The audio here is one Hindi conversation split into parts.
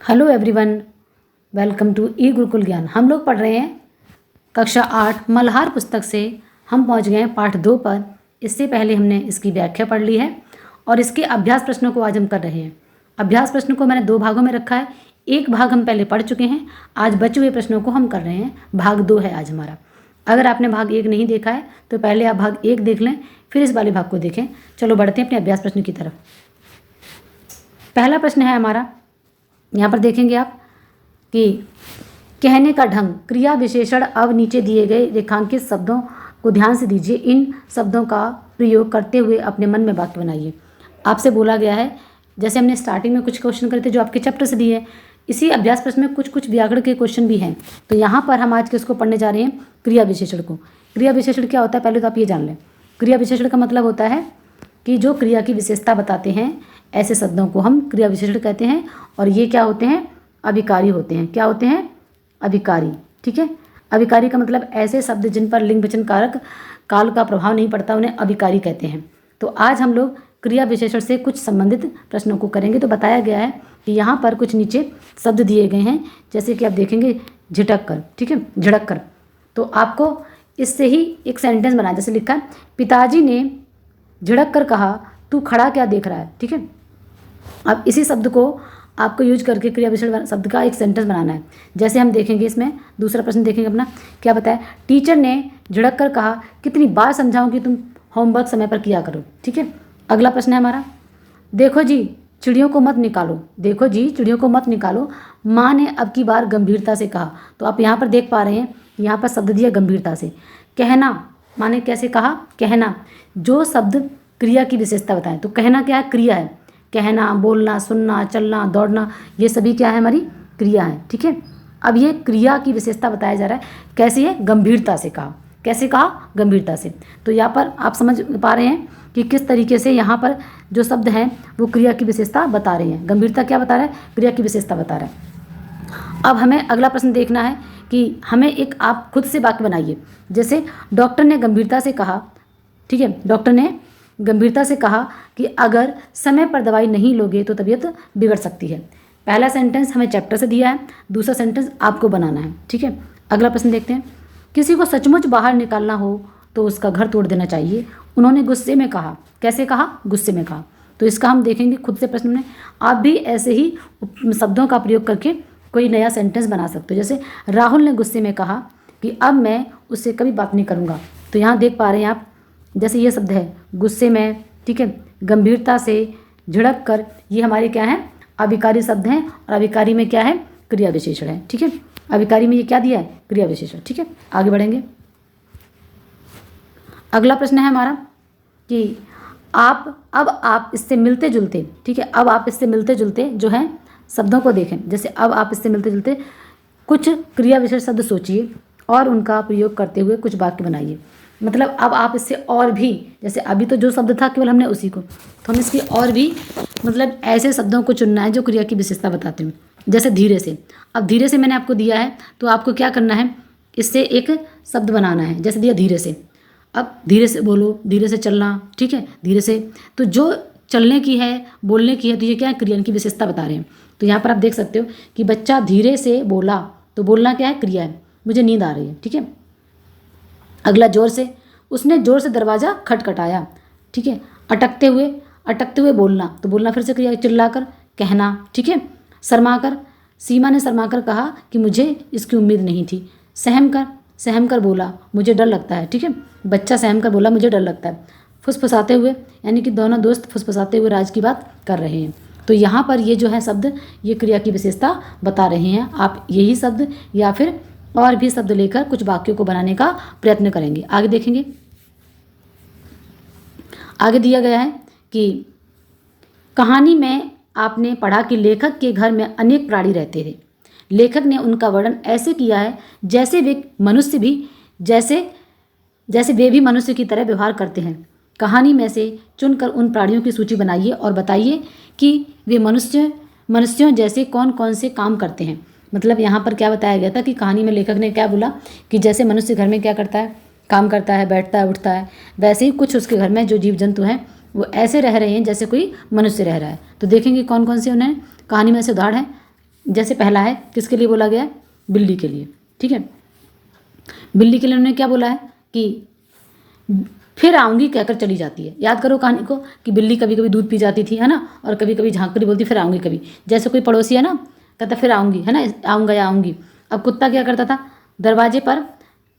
हेलो एवरीवन, वेलकम टू ई गुरुकुल ज्ञान। हम लोग पढ़ रहे हैं कक्षा 8 मल्हार पुस्तक से। हम पहुंच गए हैं पाठ 2 पर। इससे पहले हमने इसकी व्याख्या पढ़ ली है और इसके अभ्यास प्रश्नों को आज हम कर रहे हैं। अभ्यास प्रश्नों को मैंने 2 भागों में रखा है। एक भाग हम पहले पढ़ चुके हैं, आज बचे हुए प्रश्नों को हम कर रहे हैं। भाग 2 है आज हमारा। अगर आपने भाग 1 नहीं देखा है तो पहले आप भाग 1 देख लें, फिर इस वाले भाग को देखें। चलो बढ़ते हैं अपने अभ्यास प्रश्न की तरफ। पहला प्रश्न है हमारा, यहाँ पर देखेंगे आप कि कहने का ढंग, क्रिया विशेषण। अब नीचे दिए गए रेखांकित शब्दों को ध्यान से दीजिए। इन शब्दों का प्रयोग करते हुए अपने मन में वाक्य बनाइए। आपसे बोला गया है, जैसे हमने स्टार्टिंग में कुछ क्वेश्चन करे थे जो आपके चैप्टर से दिए हैं, इसी अभ्यास प्रश्न में कुछ व्याकरण के क्वेश्चन भी हैं। तो यहाँ पर हम आज किसको पढ़ने जा रहे हैं? क्रिया विशेषण को। क्रिया विशेषण क्या होता है पहले तो आप ये जान लें। क्रिया विशेषण का मतलब होता है कि जो क्रिया की विशेषता बताते हैं, ऐसे शब्दों को हम क्रिया विशेषण कहते हैं। और ये क्या होते हैं? अभिकारी होते हैं। क्या होते हैं? अभिकारी। ठीक है। अभिकारी का मतलब ऐसे शब्द जिन पर लिंग वचन कारक काल का प्रभाव नहीं पड़ता, उन्हें अभिकारी कहते हैं। तो आज हम लोग क्रिया विशेषण से कुछ संबंधित प्रश्नों को करेंगे। तो बताया गया है कि यहाँ पर कुछ नीचे शब्द दिए गए हैं, जैसे कि आप देखेंगे झिटक कर। ठीक है, झिड़क कर। तो आपको इससे ही एक सेंटेंस बनाया, जैसे लिखा है, पिताजी ने झिड़क कर कहा, तू खड़ा क्या देख रहा है। ठीक है। अब इसी शब्द को आपको यूज करके क्रिया विशेषण शब्द का एक सेंटेंस बनाना है। जैसे हम देखेंगे, इसमें दूसरा प्रश्न देखेंगे अपना, क्या बताया? टीचर ने झिड़क कर कहा, कितनी बार समझाऊं कि तुम होमवर्क समय पर किया करो। ठीक है। अगला प्रश्न है हमारा, देखो जी चिड़ियों को मत निकालो। देखो जी चिड़ियों को मत निकालो, माँ ने अब की बार गंभीरता से कहा। तो आप यहाँ पर देख पा रहे हैं, यहाँ पर शब्द दिया गंभीरता से। कहना, माँ ने कैसे कहा? कहना। जो शब्द क्रिया की विशेषता बताएं, तो कहना क्या है? क्रिया है। कहना, बोलना, सुनना, चलना, दौड़ना, ये सभी क्या है? हमारी क्रिया है। ठीक है। अब ये क्रिया की विशेषता बताया जा रहा है, कैसे है? गंभीरता से कहा। कैसे कहा? गंभीरता से। तो यहाँ पर आप समझ पा रहे हैं कि किस तरीके से यहाँ पर जो शब्द हैं वो क्रिया की विशेषता बता रहे हैं। गंभीरता क्या बता रहा है? क्रिया की विशेषता बता रहा है। अब हमें अगला प्रश्न देखना है कि हमें एक, आप खुद से वाक्य बनाइए। जैसे डॉक्टर ने गंभीरता से कहा। ठीक है, डॉक्टर ने गंभीरता से कहा कि अगर समय पर दवाई नहीं लोगे तो तबीयत बिगड़ सकती है। पहला सेंटेंस हमें चैप्टर से दिया है, दूसरा सेंटेंस आपको बनाना है। ठीक है। अगला प्रश्न देखते हैं, किसी को सचमुच बाहर निकालना हो तो उसका घर तोड़ देना चाहिए, उन्होंने गुस्से में कहा। कैसे कहा? गुस्से में कहा। तो इसका हम देखेंगे खुद से प्रश्न में। आप भी ऐसे ही शब्दों का प्रयोग करके कोई नया सेंटेंस बना सकते हो। जैसे राहुल ने गुस्से में कहा कि अब मैं उससे कभी बात नहीं करूँगा। तो यहाँ देख पा रहे हैं आप, जैसे ये शब्द है गुस्से में, ठीक है, गंभीरता से, झिड़क कर, ये हमारे क्या हैं? अभिकारी शब्द हैं। और अभिकारी में क्या है? क्रिया विशेषण है। ठीक है। अभिकारी में ये क्या दिया है? क्रिया विशेषण। ठीक है। आगे बढ़ेंगे। अगला प्रश्न है हमारा कि अब आप इससे मिलते जुलते, ठीक है, अब आप इससे मिलते जुलते जो है शब्दों को देखें। जैसे अब आप इससे मिलते जुलते कुछ क्रिया विशेष शब्द सोचिए और उनका प्रयोग करते हुए कुछ वाक्य बनाइए। मतलब अब आप इससे और भी, जैसे अभी तो जो शब्द था केवल हमने उसी को, तो हम इसकी और भी मतलब ऐसे शब्दों को चुनना है जो क्रिया की विशेषता बताते हैं। जैसे धीरे से। अब धीरे से मैंने आपको दिया है, तो आपको क्या करना है? इससे एक शब्द बनाना है। जैसे दिया धीरे से, अब धीरे से बोलो, धीरे से चलना। ठीक है, धीरे से। तो जो चलने की है, बोलने की है, तो ये क्या है? क्रिया की विशेषता बता रहे हैं। तो यहाँ पर आप देख सकते हो कि बच्चा धीरे से बोला, तो बोलना क्या है? क्रिया है। मुझे नींद आ रही है। ठीक है। अगला जोर से, उसने जोर से दरवाज़ा खटखटाया। ठीक है। अटकते हुए बोलना, तो बोलना फिर से क्रिया। चिल्लाकर, कहना। ठीक है। शर्माकर, सीमा ने शर्माकर कहा कि मुझे इसकी उम्मीद नहीं थी। सहम कर बोला, मुझे डर लगता है। ठीक है। बच्चा सहम कर बोला, मुझे डर लगता है। फुसफुसाते हुए, यानी कि दोनों दोस्त फुसफुसाते हुए राज की बात कर रहे हैं। तो यहाँ पर ये जो है शब्द, ये क्रिया की विशेषता बता रहे हैं। आप यही शब्द या फिर और भी शब्द लेकर कुछ वाक्यों को बनाने का प्रयत्न करेंगे। आगे देखेंगे। आगे दिया गया है कि कहानी में आपने पढ़ा कि लेखक के घर में अनेक प्राणी रहते थे। लेखक ने उनका वर्णन ऐसे किया है जैसे वे वे भी मनुष्य की तरह व्यवहार करते हैं। कहानी में से चुनकर उन प्राणियों की सूची बनाइए और बताइए कि वे मनुष्यों जैसे कौन कौन से काम करते हैं। मतलब यहाँ पर क्या बताया गया था कि कहानी में लेखक ने क्या बोला कि जैसे मनुष्य घर में क्या करता है? काम करता है, बैठता है, उठता है, वैसे ही कुछ उसके घर में जो जीव जंतु हैं वो ऐसे रह रहे हैं जैसे कोई मनुष्य रह रहा है। तो देखेंगे कौन कौन से उन्हें कहानी में से उदाहरण है। जैसे पहला है किसके लिए बोला गया है, बिल्ली के लिए, ठीक है। बिल्ली के लिए उन्होंने क्या बोला है कि फिर आऊँगी कहकर चली जाती है। याद करो कहानी को कि बिल्ली कभी कभी दूध पी जाती थी, है ना, और कभी कभी झाँक कर बोलती फिर आऊँगी कभी। जैसे कोई पड़ोसी है ना, कहता फिर आऊँगी, है ना, आऊँगा या आऊँगी। अब कुत्ता क्या करता था, दरवाजे पर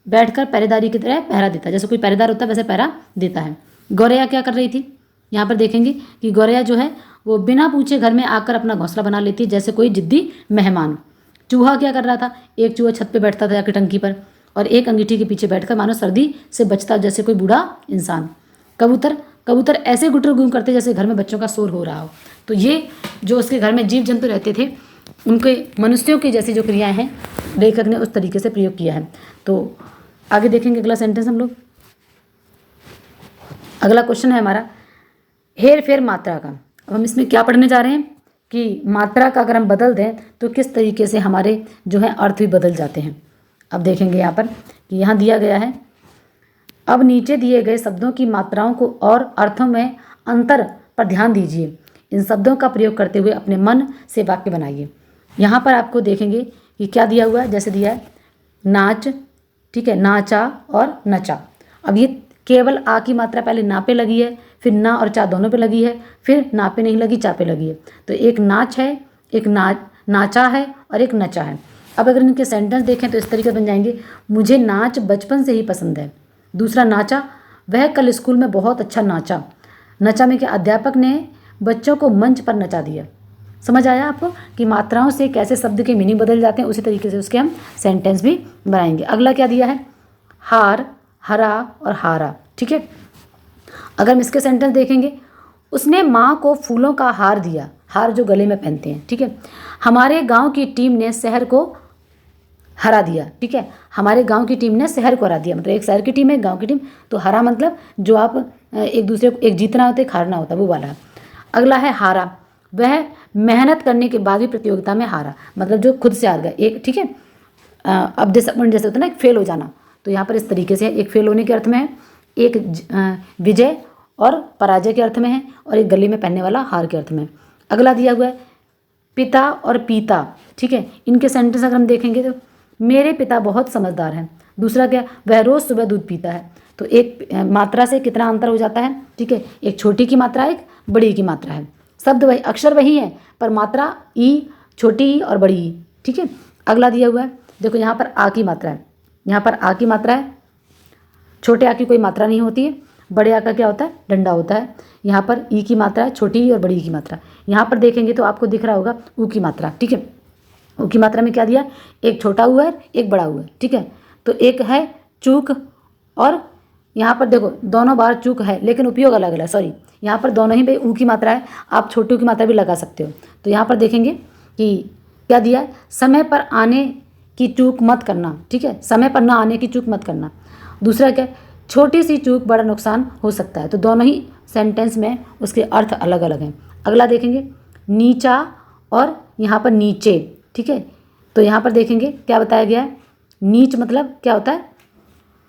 बैठकर पहरेदारी की तरह पहरा देता, जैसे कोई पहरेदार होता है वैसे पहरा देता है। गौरैया क्या कर रही थी, यहाँ पर देखेंगे कि गौरैया जो है वो बिना पूछे घर में आकर अपना घोंसला बना लेती है, जैसे कोई जिद्दी मेहमान। चूहा क्या कर रहा था, एक चूहा छत पे बैठता था जाकर टंकी पर, और एक अंगीठी के पीछे बैठकर मानो सर्दी से बचता जैसे कोई बूढ़ा इंसान। कबूतर ऐसे गुटर गुम करते जैसे घर में बच्चों का शोर हो रहा हो। तो ये जो उसके घर में जीव जंतु रहते थे, उनके मनुष्यों की जैसी जो क्रियाएं हैं लेखक ने उस तरीके से प्रयोग किया है। तो आगे देखेंगे अगला सेंटेंस हम लोग। अगला क्वेश्चन है हमारा हेर फेर मात्रा का। अब हम इसमें क्या पढ़ने जा रहे हैं कि मात्रा का अगर हम बदल दें तो किस तरीके से हमारे जो है अर्थ भी बदल जाते हैं। अब देखेंगे यहाँ पर कि यहाँ दिया गया है, अब नीचे दिए गए शब्दों की मात्राओं को और अर्थों में अंतर पर ध्यान दीजिए। इन शब्दों का प्रयोग करते हुए अपने मन से वाक्य बनाइए। यहाँ पर आपको देखेंगे कि क्या दिया हुआ है, जैसे दिया है नाच, ठीक है, नाचा और नचा। अब ये केवल आ की मात्रा पहले ना पे लगी है, फिर ना और चा दोनों पे लगी है, फिर ना पे नहीं लगी, चा पे लगी है। तो एक नाच है, एक नाचा है और एक नचा है। अब अगर इनके सेंटेंस देखें तो इस तरीके बन जाएंगे, मुझे नाच बचपन से ही पसंद है। दूसरा नाचा, वह कल स्कूल में बहुत अच्छा नाचा। नचा में क्या, अध्यापक ने बच्चों को मंच पर नचा दिया। समझ आया आपको कि मात्राओं से कैसे शब्द के मीनिंग बदल जाते हैं, उसी तरीके से उसके हम सेंटेंस भी बनाएंगे। अगला क्या दिया है, हार, हरा और हारा, ठीक है। अगर हम इसके सेंटेंस देखेंगे, उसने माँ को फूलों का हार दिया, हार जो गले में पहनते हैं, ठीक है। हमारे गांव की टीम ने शहर को हरा दिया, ठीक है। हमारे गांव की टीम ने शहर को हरा दिया, मतलब एक शहर की टीम है, एक गांव की टीम। तो हरा मतलब जो आप एक दूसरे को, एक जीतना होता है, एक हारना होता है, वो वाला है। अगला है हारा, वह मेहनत करने के बाद भी प्रतियोगिता में हारा, मतलब जो खुद से हार गया एक, ठीक है। अब डिसअपॉइंट जैसे होता है ना, एक फेल हो जाना, तो यहाँ पर इस तरीके से एक फेल होने के अर्थ में है, एक विजय और पराजय के अर्थ में है, और एक गले में पहनने वाला हार के अर्थ में। अगला दिया हुआ है पिता और पीता, ठीक है। इनके सेंटेंस अगर हम देखेंगे तो मेरे पिता बहुत समझदार हैं। दूसरा क्या, वह रोज़ सुबह दूध पीता है। तो एक मात्रा से कितना अंतर हो जाता है, ठीक है। एक छोटी की मात्रा, एक बड़ी की मात्रा है। शब्द वही, अक्षर वही है, पर मात्रा ई, छोटी ई और बड़ी ई, ठीक है। अगला दिया हुआ है, देखो यहाँ पर आ की मात्रा है, यहाँ पर आ की मात्रा है, छोटे आ की कोई मात्रा नहीं होती है, बड़े आ का क्या होता है, डंडा होता है। यहाँ पर ई की मात्रा है, छोटी ई और बड़ी ई की मात्रा। यहाँ पर देखेंगे तो आपको दिख रहा होगा ऊ की मात्रा, ठीक है। ऊ की मात्रा में क्या दिया, एक छोटा हुआ है, एक बड़ा हुआ है, ठीक है। तो एक है चूक, और यहाँ पर देखो दोनों बार चूक है लेकिन उपयोग अलग अलग, सॉरी, यहाँ पर दोनों ही पे ऊ की मात्रा है, आप छोटू की मात्रा भी लगा सकते हो। तो यहाँ पर देखेंगे कि क्या दिया है, समय पर आने की चूक मत करना, ठीक है, समय पर ना आने की चूक मत करना। दूसरा क्या, छोटी सी चूक बड़ा नुकसान हो सकता है। तो दोनों ही सेंटेंस में उसके अर्थ अलग अलग हैं। अगला देखेंगे नीचा और यहाँ पर नीचे, ठीक है। तो यहाँ पर देखेंगे क्या बताया गया है, नीच मतलब क्या होता है,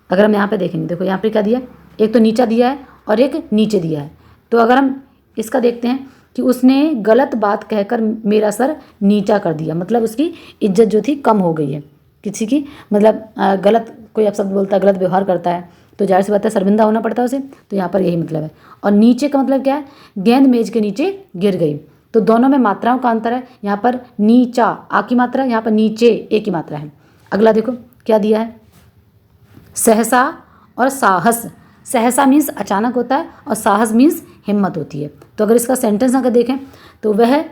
अगर हम यहाँ पे देखेंगे, देखो यहाँ पे क्या दिया है, एक तो नीचा दिया है और एक नीचे दिया है। तो अगर हम इसका देखते हैं कि उसने गलत बात कहकर मेरा सर नीचा कर दिया, मतलब उसकी इज्जत जो थी कम हो गई है किसी की, मतलब गलत कोई शब्द बोलता है, गलत व्यवहार करता है, तो जाहिर सी बात है शर्मिंदा होना पड़ता है उसे। तो यहाँ पर यही मतलब है। और नीचे का मतलब क्या है, गेंद मेज के नीचे गिर गई। तो दोनों में मात्राओं का अंतर है, यहाँ पर नीचा आ की मात्रा है, यहाँ पर नीचे ए की मात्रा है। अगला देखो क्या दिया है, सहसा और साहस। सहसा मीन्स अचानक होता है और साहस मीन्स हिम्मत होती है। तो अगर इसका सेंटेंस अगर देखें तो वह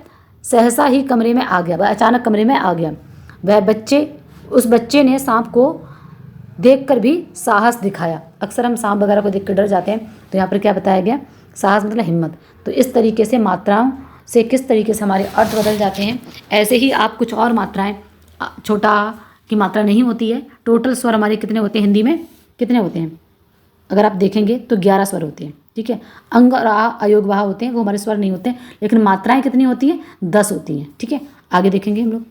सहसा ही कमरे में आ गया, वह अचानक कमरे में आ गया। उस बच्चे ने सांप को देखकर भी साहस दिखाया। अक्सर हम सांप वगैरह को देख कर डर जाते हैं, तो यहाँ पर क्या बताया गया, साहस मतलब हिम्मत। तो इस तरीके से मात्राओं से किस तरीके से हमारे अर्थ बदल जाते हैं। ऐसे ही आप कुछ और मात्राएं, छोटा आ की मात्रा नहीं होती है। टोटल स्वर हमारे कितने होते हैं, हिंदी में कितने होते हैं, अगर आप देखेंगे तो 11 स्वर होते हैं, ठीक है। अंग और आ अयोग वहा होते हैं, वो हमारे स्वर नहीं होते हैं, लेकिन मात्राएं कितनी होती हैं, 10 होती हैं, ठीक है। आगे देखेंगे हम लोग।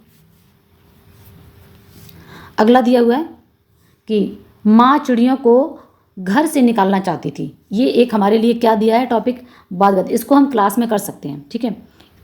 अगला दिया हुआ है कि माँ चिड़ियों को घर से निकालना चाहती थी। ये एक हमारे लिए क्या दिया है टॉपिक, बात, इसको हम क्लास में कर सकते हैं, ठीक है।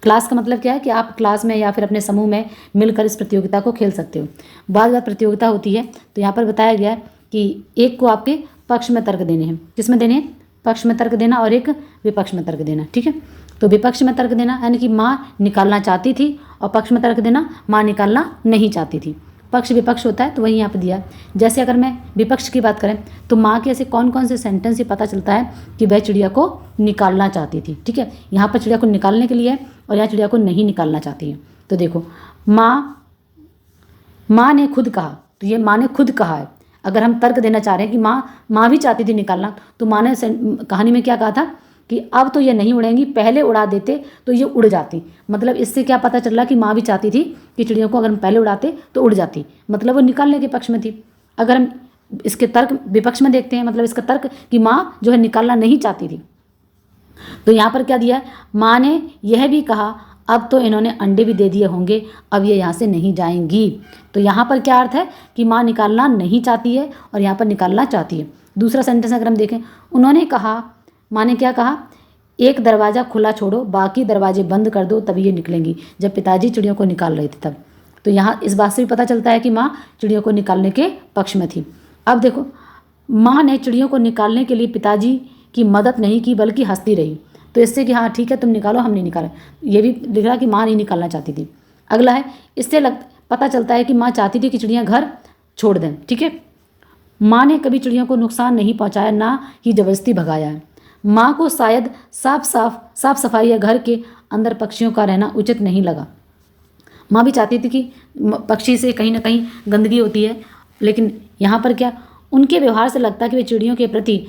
क्लास का मतलब क्या है कि आप क्लास में या फिर अपने समूह में मिलकर इस प्रतियोगिता को खेल सकते हो। बाद बात प्रतियोगिता होती है तो यहाँ पर बताया गया है कि एक को आपके पक्ष में तर्क देने हैं। किस में देने हैं? पक्ष में तर्क देना और एक विपक्ष में तर्क देना। ठीक है, तो विपक्ष में तर्क देना यानी कि माँ निकालना चाहती थी, और पक्ष में तर्क देना माँ निकालना नहीं चाहती थी। पक्ष विपक्ष होता है तो वही यहाँ पर दिया। जैसे अगर मैं विपक्ष की बात करें तो माँ के ऐसे कौन कौन से सेंटेंस से पता चलता है कि वह चिड़िया को निकालना चाहती थी। ठीक है, यहाँ पर चिड़िया को निकालने के लिए है और यहाँ चिड़िया को नहीं निकालना चाहती है। तो देखो, माँ ने खुद कहा, तो ये माँ ने खुद कहा है। अगर हम तर्क देना चाह रहे हैं कि माँ भी चाहती थी निकालना, तो माँ ने कहानी में क्या कहा था कि अब तो ये नहीं उड़ेंगी, पहले उड़ा देते तो ये उड़ जाती। मतलब इससे क्या पता चल रहा कि माँ भी चाहती थी कि चिड़ियों को अगर हम पहले उड़ाते तो उड़ जाती, मतलब वो निकालने के पक्ष में थी। अगर हम इसके तर्क विपक्ष में देखते हैं, मतलब इसका तर्क कि माँ जो है निकालना नहीं चाहती थी, तो यहाँ पर क्या दिया? माँ ने यह भी कहा अब तो इन्होंने अंडे भी दे दिए होंगे, अब ये यहाँ से नहीं जाएंगी। तो यहाँ पर क्या अर्थ है कि माँ निकालना नहीं चाहती है और यहाँ पर निकालना चाहती है। दूसरा सेंटेंस अगर हम देखें, उन्होंने कहा, माँ ने क्या कहा? एक दरवाज़ा खुला छोड़ो, बाकी दरवाजे बंद कर दो, तभी ये निकलेंगी। जब पिताजी चिड़ियों को निकाल रहे थे तब। तो यहाँ इस बात से भी पता चलता है कि माँ चिड़ियों को निकालने के पक्ष में थी। अब देखो, माँ ने चिड़ियों को निकालने के लिए पिताजी की मदद नहीं की बल्कि हंसती रही। तो इससे कि हाँ ठीक है तुम निकालो, हम नहीं निकालें, ये भी लिख रहा कि माँ नहीं निकालना चाहती थी। अगला है, इससे पता चलता है कि माँ चाहती थी कि चिड़ियाँ घर छोड़ दें। ठीक है, माँ ने कभी चिड़ियों को नुकसान नहीं पहुँचाया, ना ही जबरदस्ती भगाया है। माँ को शायद साफ सफाई या घर के अंदर पक्षियों का रहना उचित नहीं लगा। माँ भी चाहती थी कि पक्षी से कहीं ना कहीं गंदगी होती है, लेकिन यहाँ पर क्या, उनके व्यवहार से लगता है कि वे चिड़ियों के प्रति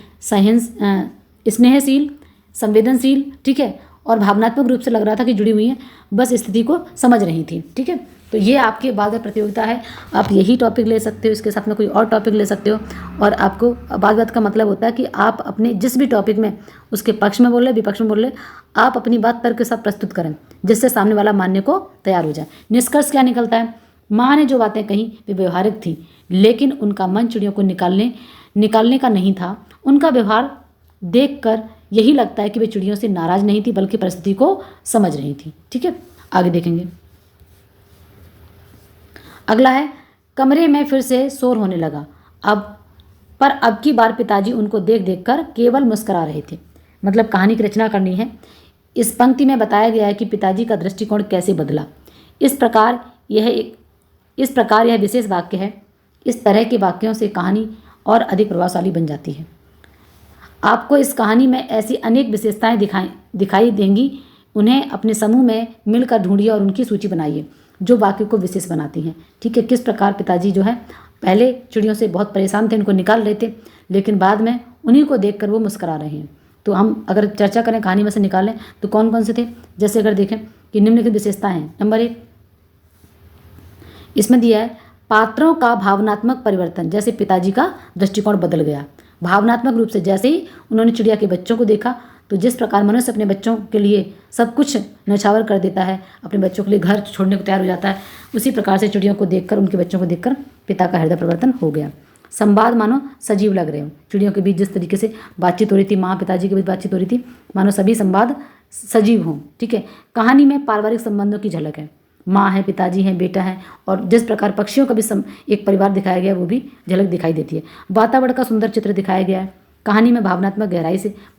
स्नेहशील, संवेदनशील, ठीक है, और भावनात्मक रूप से लग रहा था कि जुड़ी हुई हैं, बस स्थिति को समझ रही थी। ठीक है, तो ये आपके बाद प्रतियोगिता है, आप यही टॉपिक ले सकते हो, इसके साथ में कोई और टॉपिक ले सकते हो। और आपको बात का मतलब होता है कि आप अपने जिस भी टॉपिक में उसके पक्ष में बोल रहे, विपक्ष में बोल रहे, आप अपनी बात तर्क के साथ प्रस्तुत करें, जिससे सामने वाला मानने को तैयार हो जाए। निष्कर्ष क्या निकलता है? माँ ने जो बातें कही वे व्यवहारिक थी, लेकिन उनका मन चिड़ियों को निकालने का नहीं था। उनका व्यवहार देखकर यही लगता है कि वे चिड़ियों से नाराज नहीं थी, बल्कि परिस्थिति को समझ रही थी। ठीक है, आगे देखेंगे। अगला है, कमरे में फिर से शोर होने लगा। अब की बार पिताजी उनको देख देख कर केवल मुस्करा रहे थे। मतलब कहानी की रचना करनी है। इस पंक्ति में बताया गया है कि पिताजी का दृष्टिकोण कैसे बदला। इस प्रकार यह विशेष वाक्य है। इस तरह के वाक्यों से कहानी और अधिक प्रभावशाली बन जाती है। आपको इस कहानी में ऐसी अनेक विशेषताएं दिखाई देंगी। उन्हें अपने समूह में मिलकर ढूंढिए और उनकी सूची बनाइए जो वाक्य को विशेष बनाती हैं। ठीक है, किस प्रकार पिताजी जो है पहले चिड़ियों से बहुत परेशान थे, उनको निकाल रहे थे, लेकिन बाद में उन्हीं को देखकर वो मुस्करा रहे हैं। तो हम अगर चर्चा करें कहानी में से निकालें तो कौन कौन से थे, जैसे अगर देखें कि निम्नलिखित विशेषताएं हैं। नंबर 1 इसमें दिया है, पात्रों का भावनात्मक परिवर्तन। जैसे पिताजी का दृष्टिकोण बदल गया भावनात्मक रूप से, जैसे ही उन्होंने चिड़िया के बच्चों को देखा। तो जिस प्रकार मनुष्य अपने बच्चों के लिए सब कुछ न्यौछावर कर देता है, अपने बच्चों के लिए घर छोड़ने को तैयार हो जाता है, उसी प्रकार से चिड़ियों को देखकर, उनके बच्चों को देखकर पिता का हृदय परिवर्तन हो गया। संवाद मानो सजीव लग रहे हो। चिड़ियों के बीच जिस तरीके से बातचीत हो रही थी, माँ पिताजी के बीच बातचीत हो रही थी, मानो सभी संवाद सजीव हों। ठीक है, कहानी में पारिवारिक संबंधों की झलक है। माँ है, पिताजी हैं, बेटा है, और जिस प्रकार पक्षियों का भी एक परिवार दिखाया गया, वो भी झलक दिखाई देती है। वातावरण का सुंदर चित्र दिखाया गया है। कहानी में भावनात्मक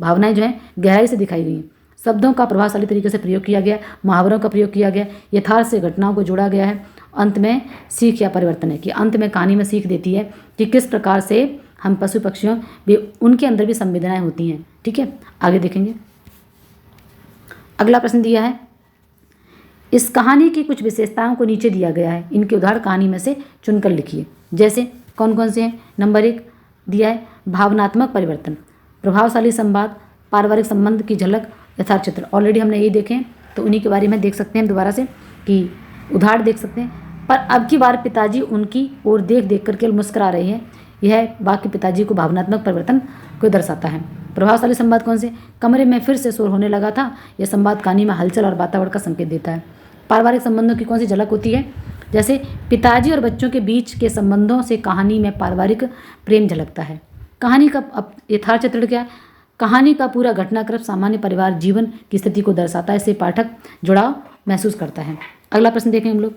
भावनाएं जो है गहराई से दिखाई गई हैं। शब्दों का प्रभावशाली तरीके से प्रयोग किया गया, मुहावरों का प्रयोग किया गया, यथार्थ से घटनाओं को जोड़ा गया है। अंत में सीख या परिवर्तन है कि अंत में कहानी में सीख देती है कि किस प्रकार से हम पशु पक्षियों भी, उनके अंदर भी संवेदनाएं होती हैं। ठीक है, आगे देखेंगे। अगला प्रश्न दिया है, इस कहानी की कुछ विशेषताओं को नीचे दिया गया है, इनके उदाहरण कहानी में से चुनकर लिखिए। जैसे कौन कौन से हैं? नंबर 1 दिया है, भावनात्मक परिवर्तन, प्रभावशाली संवाद, पारिवारिक संबंध की झलक, यथार्थ चित्र। ऑलरेडी हमने ये देखे हैं, तो उन्हीं के बारे में देख सकते हैं दोबारा से कि उदाहरण देख सकते हैं। पर अब की बार पिताजी उनकी ओर देख देख कर केवल मुस्करा रहे हैं। यह वाक्य पिताजी को भावनात्मक परिवर्तन को दर्शाता है। प्रभावशाली संवाद कौन से? कमरे में फिर से शोर होने लगा था। यह संवाद कहानी में हलचल और वातावरण का संकेत देता है। पारिवारिक संबंधों की कौन सी झलक होती है? जैसे पिताजी और बच्चों के बीच के संबंधों से कहानी में पारिवारिक प्रेम झलकता है। कहानी का यथार्थ चित्रण क्या है? कहानी का पूरा घटनाक्रम सामान्य परिवार जीवन की स्थिति को दर्शाता है, इससे पाठक जुड़ाव महसूस करता है। अगला प्रश्न देखें हम लोग।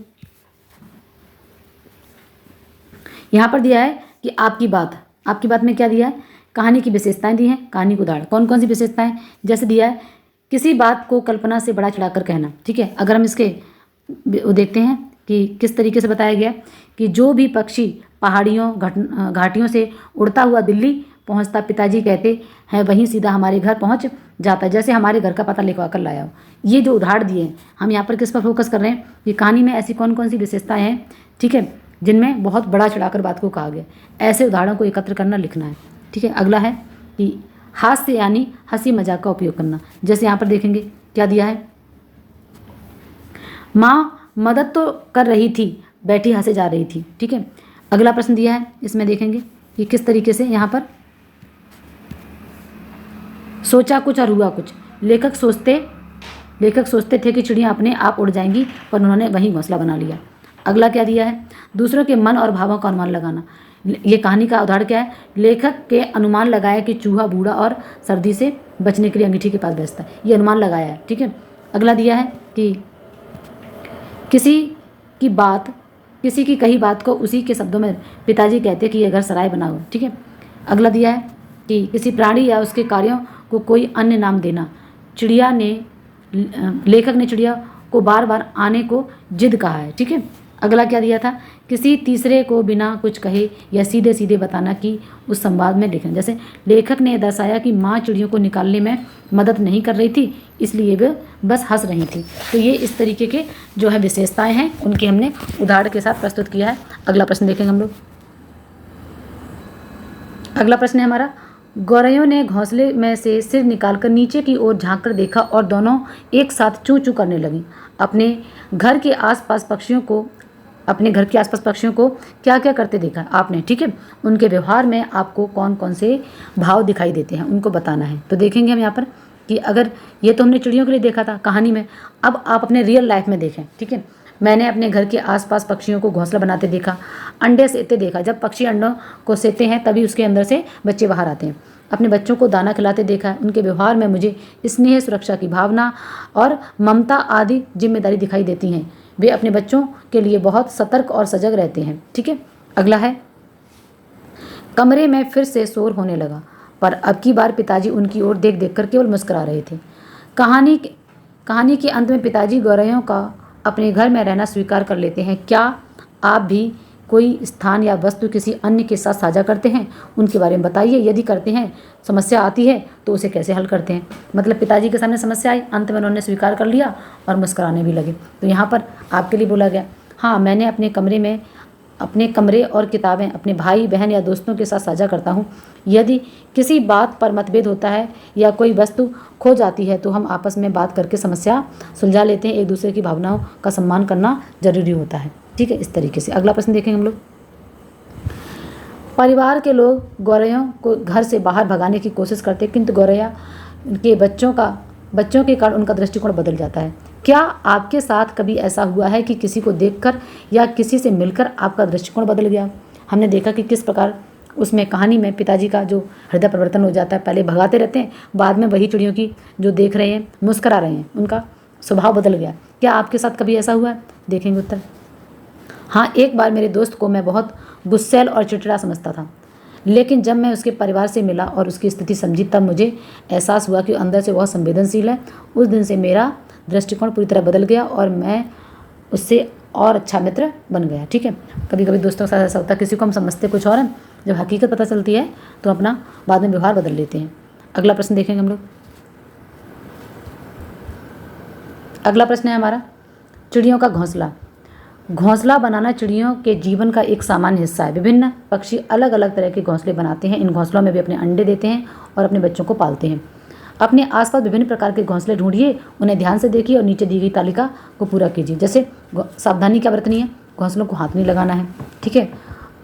यहाँ पर दिया है कि आपकी बात में क्या दिया है, कहानी की विशेषताएं दी हैं, कहानी को उदाहरण कौन कौन सी विशेषताएं, जैसे दिया है किसी बात को कल्पना से बढ़ा चढ़ाकर कहना। ठीक है, अगर हम इसके वो देखते हैं कि किस तरीके से बताया गया कि जो भी पक्षी पहाड़ियों घाटियों से उड़ता हुआ दिल्ली पहुंचता, पिताजी कहते हैं वहीं सीधा हमारे घर पहुंच जाता, जैसे हमारे घर का पता लिखवा कर लाया हो। ये जो उदाहरण दिए हैं, हम यहाँ पर किस पर फोकस कर रहे हैं कि कहानी में ऐसी कौन कौन सी विशेषताएं हैं, ठीक है, जिनमें बहुत बड़ा चढ़ाकर बात को कहा गया। ऐसे उदाहरणों को एकत्र करना, लिखना है। ठीक है, अगला है कि हास्य यानी हंसी मजाक का उपयोग करना। जैसे यहाँ पर देखेंगे क्या दिया है, माँ मदद तो कर रही थी, बैठी हंसे जा रही थी। ठीक है, अगला प्रश्न दिया है, इसमें देखेंगे कि किस तरीके से यहाँ पर सोचा कुछ और हुआ कुछ। लेखक सोचते थे कि चिड़ियाँ अपने आप उड़ जाएंगी, पर उन्होंने वहीं घोंसला बना लिया। अगला क्या दिया है, दूसरों के मन और भावों का अनुमान लगाना। ये कहानी का उदाहरण क्या है, लेखक के अनुमान लगाया कि चूहा बूढ़ा और सर्दी से बचने के लिए अंगीठी के पास बैठता है। ये अनुमान लगाया है। ठीक है, अगला दिया है कि किसी की कही बात को उसी के शब्दों में पिताजी कहते कि यह घर सराय बना हो। ठीक है, अगला दिया है कि किसी प्राणी या उसके कार्यों को कोई अन्य नाम देना। लेखक ने चिड़िया को बार बार आने को जिद कहा है। ठीक है, अगला क्या दिया था, किसी तीसरे को बिना कुछ कहे या सीधे सीधे बताना कि उस संवाद में लिखना। जैसे लेखक ने दर्शाया कि माँ चिड़ियों को निकालने में मदद नहीं कर रही थी, इसलिए वे बस हंस रही थी। तो ये इस तरीके के जो है विशेषताएं हैं, उनकी हमने उदाहरण के साथ प्रस्तुत किया है। अगला प्रश्न देखेंगे हम लोग। अगला प्रश्न है हमारा, गौरैयों ने घोंसले में से सिर निकालकर नीचे की ओर झांककर देखा और दोनों एक साथ चूं चूं करने लगी। अपने घर के आसपास पक्षियों को क्या क्या करते देखा आपने। ठीक है, उनके व्यवहार में आपको कौन कौन से भाव दिखाई देते हैं, उनको बताना है। तो देखेंगे हम यहाँ पर कि अगर ये तो हमने चिड़ियों के लिए देखा था कहानी में, अब आप अपने रियल लाइफ में देखें। ठीक है, मैंने अपने घर के आसपास पक्षियों को घोंसला बनाते देखा, अंडे सेते देखा। जब पक्षी अंडों को सेते हैं तभी उसके अंदर से बच्चे बाहर आते हैं। अपने बच्चों को दाना खिलाते देखा। उनके व्यवहार में मुझे स्नेह, सुरक्षा की भावना और ममता आदि जिम्मेदारी दिखाई देती हैं। वे अपने बच्चों के लिए बहुत सतर्क और सजग रहते हैं। ठीक है, अगला है, कमरे में फिर से शोर होने लगा, पर अब की बार पिताजी उनकी ओर देख देख कर केवल मुस्कुरा रहे थे। कहानी के अंत में पिताजी गौरैयों का अपने घर में रहना स्वीकार कर लेते हैं। क्या आप भी कोई स्थान या वस्तु किसी अन्य के साथ साझा करते हैं, उनके बारे में बताइए। यदि करते हैं, समस्या आती है तो उसे कैसे हल करते हैं। मतलब पिताजी के सामने समस्या आई, अंत में उन्होंने स्वीकार कर लिया और मुस्कुराने भी लगे। तो यहाँ पर आपके लिए बोला गया, हाँ मैंने अपने कमरे और किताबें अपने भाई बहन या दोस्तों के साथ साझा करता हूँ। यदि किसी बात पर मतभेद होता है या कोई वस्तु खो जाती है तो हम आपस में बात करके समस्या सुलझा लेते हैं। एक दूसरे की भावनाओं का सम्मान करना जरूरी होता है। ठीक है, इस तरीके से। अगला प्रश्न देखेंगे हम लोग। परिवार के लोग गौरैयों को घर से बाहर भगाने की कोशिश करते, किंतु गौरैया के बच्चों के कारण उनका दृष्टिकोण बदल जाता है। क्या आपके साथ कभी ऐसा हुआ है कि किसी को देखकर या किसी से मिलकर आपका दृष्टिकोण बदल गया? हमने देखा कि किस प्रकार उसमें कहानी में पिताजी का जो हृदय परिवर्तन हो जाता है। पहले भगाते रहते हैं, बाद में वही चिड़ियों की जो देख रहे हैं, मुस्करा रहे हैं, उनका स्वभाव बदल गया। क्या आपके साथ कभी ऐसा हुआ है? देखेंगे उत्तर। हाँ, एक बार मेरे दोस्त को मैं बहुत गुस्सैल और चिड़चिड़ा समझता था, लेकिन जब मैं उसके परिवार से मिला और उसकी स्थिति समझी तब मुझे एहसास हुआ कि अंदर से बहुत संवेदनशील है। उस दिन से मेरा दृष्टिकोण पूरी तरह बदल गया और मैं उससे और अच्छा मित्र बन गया। ठीक है, कभी कभी दोस्तों के साथ ऐसा होता है, किसी को हम समझते कुछ और हैं, जब हकीकत पता चलती है तो अपना बाद में व्यवहार बदल लेते हैं। अगला प्रश्न देखेंगे हम लोग। अगला प्रश्न है हमारा, चिड़ियों का घोंसला। घोंसला बनाना चिड़ियों के जीवन का एक सामान्य हिस्सा है। विभिन्न पक्षी अलग अलग तरह के घोंसले बनाते हैं। इन घोंसलों में भी अपने अंडे देते हैं और अपने बच्चों को पालते हैं। अपने आसपास विभिन्न प्रकार के घोंसले ढूंढिए, उन्हें ध्यान से देखिए और नीचे दी गई तालिका को पूरा कीजिए। जैसे सावधानी क्या बरतनी है, घोंसलों को हाथ नहीं लगाना है। ठीक है,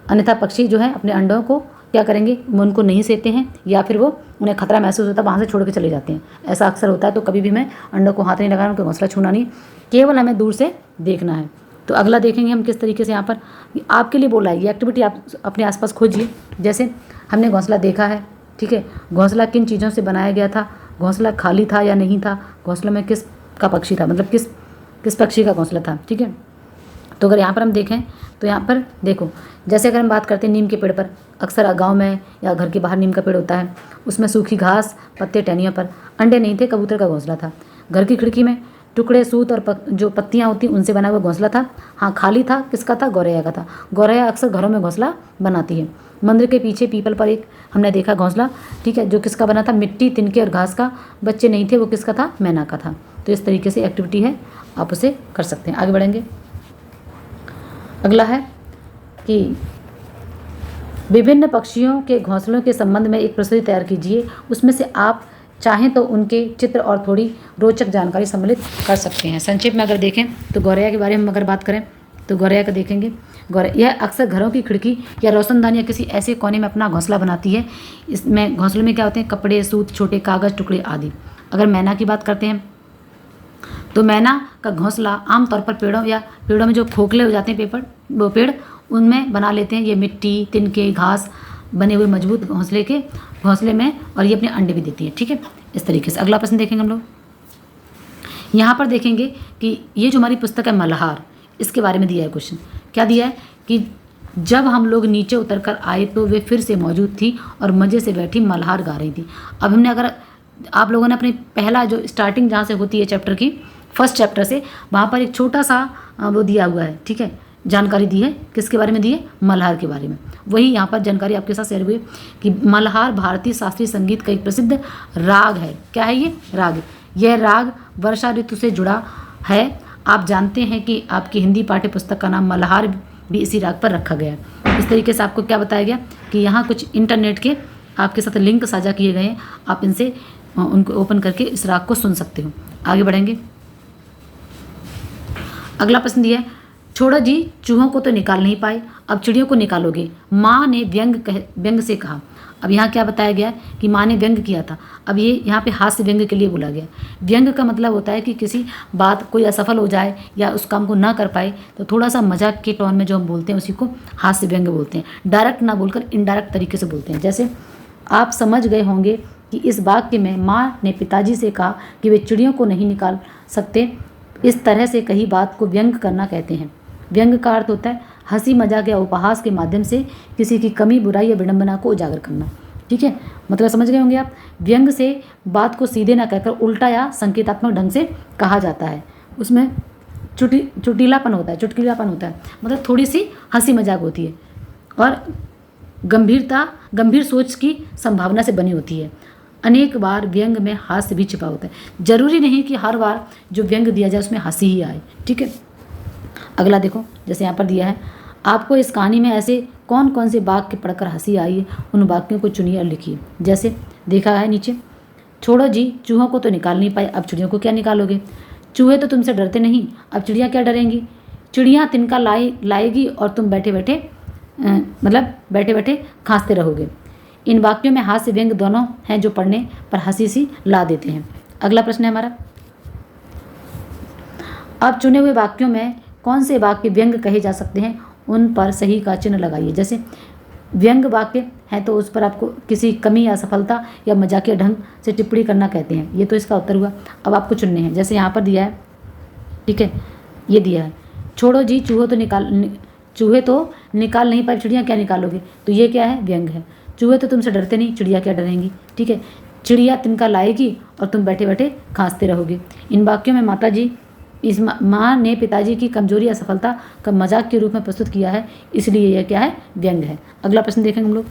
अन्यथा पक्षी जो है अपने अंडों को क्या करेंगे, वो उनको नहीं सेते हैं या फिर वो उन्हें खतरा महसूस होता है, वहाँ से छोड़ के चले जाते हैं। ऐसा अक्सर होता है। तो कभी भी हमें अंडों को हाथ नहीं लगाना, उनका घोंसला छूना नहीं, केवल हमें दूर से देखना है। तो अगला देखेंगे हम किस तरीके से यहाँ पर आपके लिए बोला है। ये एक्टिविटी आप अपने आसपास खोजिए। जैसे हमने घोंसला देखा है, ठीक है, घोंसला किन चीज़ों से बनाया गया था, घोंसला खाली था या नहीं था, घोंसले में किस का पक्षी था, मतलब किस पक्षी का घोंसला था। ठीक है, तो अगर यहाँ पर हम देखें तो यहाँ पर देखो, जैसे अगर हम बात करते हैं नीम के पेड़ पर, अक्सर गांव में या घर के बाहर नीम का पेड़ होता है, उसमें सूखी घास, पत्ते, टहनियों पर अंडे नहीं थे, कबूतर का घोंसला था। घर की खिड़की में टुकड़े सूत और जो पत्तियाँ होती उनसे बना हुआ घोंसला था। हाँ, खाली था, किसका था, गौरैया का था। गौरैया अक्सर घरों में घोंसला बनाती है। मंदिर के पीछे पीपल पर एक हमने देखा घोंसला, ठीक है, जो किसका बना था, मिट्टी, तिनके और घास का। बच्चे नहीं थे, वो किसका था, मैना का था। तो इस तरीके से एक्टिविटी है, आप उसे कर सकते हैं। आगे बढ़ेंगे। अगला है कि विभिन्न पक्षियों के घोंसलों के संबंध में एक प्रस्तुति तैयार कीजिए। उसमें से आप चाहें तो उनके चित्र और थोड़ी रोचक जानकारी सम्मिलित कर सकते हैं। संक्षेप में अगर देखें तो गौरैया के बारे में अगर बात करें तो गौरैया का देखेंगे। गौरैया यह अक्सर घरों की खिड़की या रोशनदान या किसी ऐसे कोने में अपना घोंसला बनाती है। इसमें घोंसले में क्या होते हैं, कपड़े, सूत, छोटे कागज़ टुकड़े आदि। अगर मैना की बात करते हैं तो मैना का घोंसला आमतौर पर पेड़ों में जो खोखले हो जाते हैं वो पेड़, उनमें बना लेते हैं। ये मिट्टी, तिनके, घास बने हुए मजबूत घोंसले में, और ये अपने अंडे भी देती है। ठीक है, इस तरीके से। अगला प्रश्न देखेंगे हम लोग। यहाँ पर देखेंगे कि ये जो हमारी पुस्तक है मल्हार, इसके बारे में दिया है क्वेश्चन। क्या दिया है कि जब हम लोग नीचे उतर कर आए तो वे फिर से मौजूद थी और मज़े से बैठी मल्हार गा रही थी। अब हमने अगर आप लोगों ने अपनी पहला जो स्टार्टिंग जहाँ से होती है चैप्टर की, फर्स्ट चैप्टर से, वहाँ पर एक छोटा सा वो दिया हुआ है। ठीक है, जानकारी दी है, किसके बारे में दी है, मल्हार के बारे में। वही यहाँ पर जानकारी आपके साथ शेयर हुई कि मल्हार भारतीय शास्त्रीय संगीत का एक प्रसिद्ध राग है। क्या है ये राग? यह राग वर्षा ऋतु से जुड़ा है। आप जानते हैं कि आपकी हिंदी पाठ्य पुस्तक का नाम मल्हार भी इसी राग पर रखा गया है। इस तरीके से आपको क्या बताया गया कि यहाँ कुछ इंटरनेट के आपके साथ लिंक साझा किए गए हैं, आप इनसे उनको ओपन करके इस राग को सुन सकते हो। आगे बढ़ेंगे। अगला प्रश्न दिया है, छोड़ो जी, चूहों को तो निकाल नहीं पाए, अब चिड़ियों को निकालोगे, माँ ने व्यंग से कहा। अब यहाँ क्या बताया गया कि माँ ने व्यंग किया था। अब ये यहाँ पे हास्य व्यंग के लिए बोला गया। व्यंग का मतलब होता है कि किसी बात कोई असफल हो जाए या उस काम को ना कर पाए तो थोड़ा सा मजाक के टोन में जो हम बोलते हैं उसी को हास्य व्यंग बोलते हैं। डायरेक्ट ना बोलकर इनडायरेक्ट तरीके से बोलते हैं। जैसे आप समझ गए होंगे कि इस वाक्य में माँ ने पिताजी से कहा कि वे चिड़ियों को नहीं निकाल सकते। इस तरह से कही बात को व्यंग करना कहते हैं। व्यंग का अर्थ होता है हंसी मजाक या उपहास के माध्यम से किसी की कमी, बुराई या विडंबना को उजागर करना। ठीक है, मतलब समझ गए होंगे आप। व्यंग से बात को सीधे ना कहकर उल्टा या संकेतात्मक ढंग से कहा जाता है। उसमें चुटकीलापन होता है, मतलब थोड़ी सी हंसी मजाक होती है और गंभीर सोच की संभावना से बनी होती है। अनेक बार व्यंग में हास्य भी छिपा होता है। जरूरी नहीं कि हर बार जो व्यंग दिया जाए उसमें हंसी ही आए। ठीक है, अगला देखो, जैसे यहाँ पर दिया है, आपको इस कहानी में ऐसे कौन कौन से वाक्य पढ़कर हंसी आई है, उन वाक्यों को चुनिए और लिखिए। जैसे देखा है नीचे, छोड़ो जी, चूहों को तो निकाल नहीं पाए, अब चिड़ियों को क्या निकालोगे। चूहे तो तुमसे डरते नहीं, अब चिड़ियाँ क्या डरेंगी। चिड़ियाँ तिनका लाएगी और तुम बैठे बैठे खांसते रहोगे। इन वाक्यों में हास्य व्यंग दोनों हैं जो पढ़ने पर हंसी सी ला देते हैं। अगला प्रश्न है हमारा, अब चुने हुए वाक्यों में कौन से वाक्य व्यंग कहे जा सकते हैं, उन पर सही का चिन्ह लगाइए। जैसे व्यंग वाक्य है तो उस पर आपको किसी कमी या सफलता या मजाकिया ढंग से टिप्पणी करना कहते हैं। ये तो इसका उत्तर हुआ। अब आपको चुनने हैं। जैसे यहाँ पर दिया है, ठीक है, ये दिया है, छोड़ो जी, चूहे तो निकाल नहीं पाए, चिड़ियाँ क्या निकालोगे। तो ये क्या है, व्यंग है। चूहे तो तुमसे डरते नहीं, चिड़िया क्या डरेंगी। ठीक है, चिड़िया तिनका लाएगी और तुम बैठे बैठे खांसते रहोगे। इन वाक्यों में इस माँ ने पिताजी की कमजोरी या सफलता का मजाक के रूप में प्रस्तुत किया है, इसलिए यह क्या है, व्यंग है। अगला प्रश्न देखेंगे हम लोग।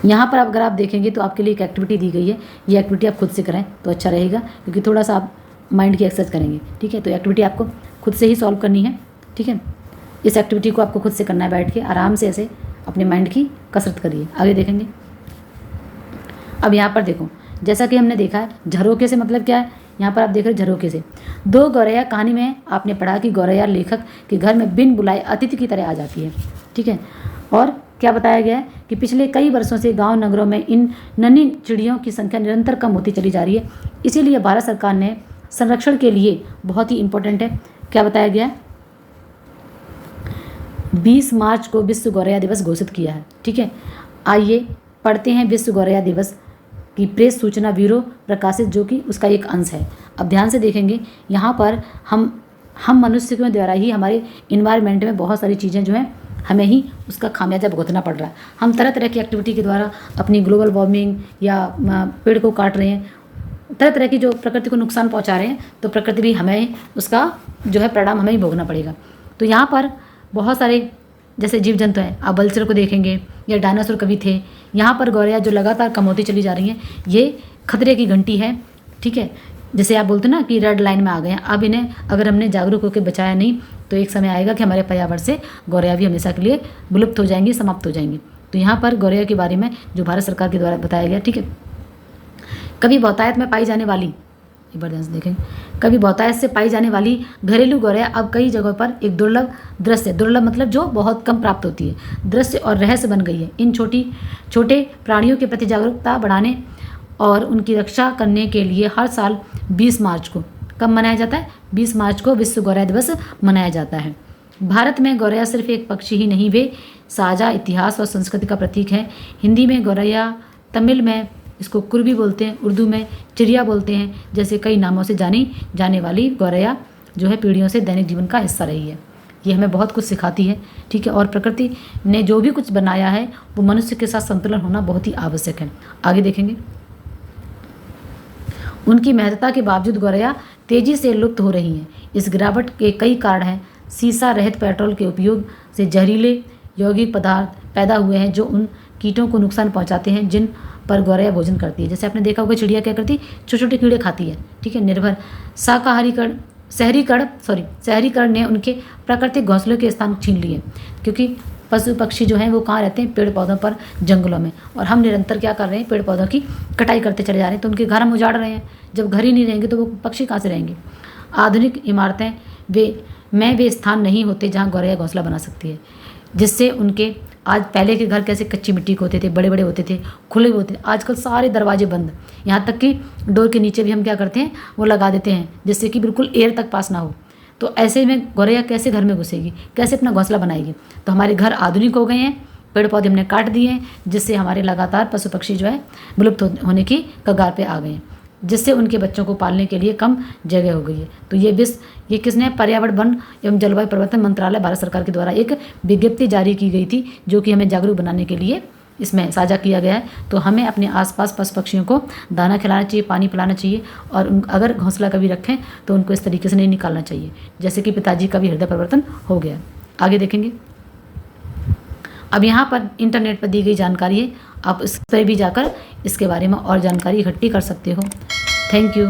यहाँ पर अगर आप देखेंगे तो आपके लिए एक एक्टिविटी दी गई है। ये एक्टिविटी आप खुद से करें तो अच्छा रहेगा, क्योंकि थोड़ा सा आप माइंड की एक्सरसाइज करेंगे। ठीक है, तो एक्टिविटी आपको खुद से ही सॉल्व करनी है। ठीक है, इस एक्टिविटी को आपको खुद से करना है, बैठ के आराम से ऐसे अपने माइंड की कसरत करिए। आगे देखेंगे। अब यहाँ पर देखो, जैसा कि हमने देखा है, झरोखे से मतलब क्या है, यहाँ पर आप देख रहे हैं झरोखे से। दो गौरैया, कहानी में आपने पढ़ा कि गौरैया लेखक के घर में बिन बुलाए अतिथि की तरह आ जाती है। ठीक है, और क्या बताया गया है कि पिछले कई वर्षों से गांव नगरों में इन नन्ही चिड़ियों की संख्या निरंतर कम होती चली जा रही है। इसीलिए भारत सरकार ने संरक्षण के लिए बहुत ही इम्पोर्टेंट है, क्या बताया गया है, 20 मार्च को विश्व गौरैया दिवस घोषित किया है। ठीक है, आइए पढ़ते हैं विश्व गौरैया दिवस की प्रेस सूचना ब्यूरो प्रकाशित, जो कि उसका एक अंश है। अब ध्यान से देखेंगे, यहाँ पर हम मनुष्य के द्वारा ही हमारे इन्वायरमेंट में बहुत सारी चीज़ें जो हैं हमें ही उसका खामियाजा भुगतना पड़ रहा है। हम तरह तरह की एक्टिविटी के द्वारा अपनी ग्लोबल वार्मिंग या पेड़ को काट रहे हैं, तरह तरह की जो प्रकृति को नुकसान पहुंचा रहे हैं, तो प्रकृति भी हमें उसका जो है परिणाम हमें ही भोगना पड़ेगा। तो यहाँ पर बहुत सारे जैसे जीव जंतु हैं, आप वल्चर को देखेंगे या डायनासोर कभी थे। यहाँ पर गौरैया जो लगातार कम होती चली जा रही हैं, ये खतरे की घंटी है, ठीक है। जैसे आप बोलते ना कि रेड लाइन में आ गए हैं, अब इन्हें अगर हमने जागरूक होकर बचाया नहीं तो एक समय आएगा कि हमारे पर्यावरण से गौरैया भी हमेशा के लिए विलुप्त हो जाएंगी, समाप्त हो जाएंगी। तो यहाँ पर गौरैया के बारे में जो भारत सरकार के द्वारा बताया गया, ठीक है। कभी बहुतायत में पाई जाने वाली, एक बार ध्यान से देखें, कभी बहुतायत से पाई जाने वाली घरेलू गौरैया अब कई जगहों पर एक दुर्लभ दृश्य, दुर्लभ मतलब जो बहुत कम प्राप्त होती है, दृश्य और रहस्य बन गई है। इन छोटे प्राणियों के प्रति जागरूकता बढ़ाने और उनकी रक्षा करने के लिए हर साल 20 मार्च को कब मनाया जाता है? 20 मार्च को विश्व गौरैया दिवस मनाया जाता है। भारत में गौरैया सिर्फ एक पक्षी ही नहीं, वे साझा इतिहास और संस्कृति का प्रतीक है। हिंदी में गौरैया, तमिल में इसको कुर्बी बोलते हैं, उर्दू में चिड़िया बोलते हैं, जैसे कई नामों से जानी जाने वाली गौरैया जो है पीढ़ियों से दैनिक जीवन का हिस्सा रही है। ये हमें बहुत कुछ सिखाती है, ठीक है। और प्रकृति ने जो भी कुछ बनाया है वो मनुष्य के साथ संतुलन होना बहुत ही आवश्यक है। आगे देखेंगे, उनकी महत्ता के बावजूद गौरैया तेजी से लुप्त हो रही हैं। इस गिरावट के कई कारण हैं। सीसा रहित पेट्रोल के उपयोग से जहरीले यौगिक पदार्थ पैदा हुए हैं जो उन कीटों को नुकसान पहुंचाते हैं जिन पर गौरैया भोजन करती है। जैसे आपने देखा होगा चिड़िया क्या करती है, छोटे छोटे कीड़े खाती है, ठीक है। निर्भर शहरीकरण ने उनके प्राकृतिक घोंसलों के स्थान छीन लिए, क्योंकि पशु पक्षी जो हैं वो कहाँ रहते हैं? पेड़ पौधों पर, जंगलों में। और हम निरंतर क्या कर रहे हैं? पेड़ पौधों की कटाई करते चले जा रहे हैं, तो उनके घर हम उजाड़ रहे हैं। जब घर ही नहीं रहेंगे तो वो पक्षी कहाँ से रहेंगे? आधुनिक इमारतें वे स्थान नहीं होते जहाँ गौरैया घोंसला बना सकती है, जिससे उनके आज पहले के घर कैसे कच्ची मिट्टी के होते थे, बड़े बड़े होते थे, खुले होते थे, आजकल सारे दरवाजे बंद, यहाँ तक कि डोर के नीचे भी हम क्या करते हैं, वो लगा देते हैं जिससे कि बिल्कुल एयर तक पास ना हो। तो ऐसे में गौरैया कैसे घर में घुसेगी, कैसे अपना घोंसला बनाएगी? तो हमारे घर आधुनिक हो गए हैं, पेड़ पौधे हमने काट दिए हैं, जिससे हमारे लगातार पशु पक्षी जो है विलुप्त होने की कगार पे आ गए हैं, जिससे उनके बच्चों को पालने के लिए कम जगह हो गई है। तो ये किसने? पर्यावरण, वन एवं जलवायु परिवर्तन मंत्रालय, भारत सरकार के द्वारा एक विज्ञप्ति जारी की गई थी, जो कि हमें जागरूक बनाने के लिए इसमें साझा किया गया है। तो हमें अपने आसपास पशु पक्षियों को दाना खिलाना चाहिए, पानी पिलाना चाहिए, और अगर घोंसला कभी रखें तो उनको इस तरीके से नहीं निकालना चाहिए, जैसे कि पिताजी का भी हृदय परिवर्तन हो गया। आगे देखेंगे, अब यहाँ पर इंटरनेट पर दी गई जानकारी है, आप इस पर भी जाकर इसके बारे में और जानकारी इकट्ठी कर सकते हो। Thank you.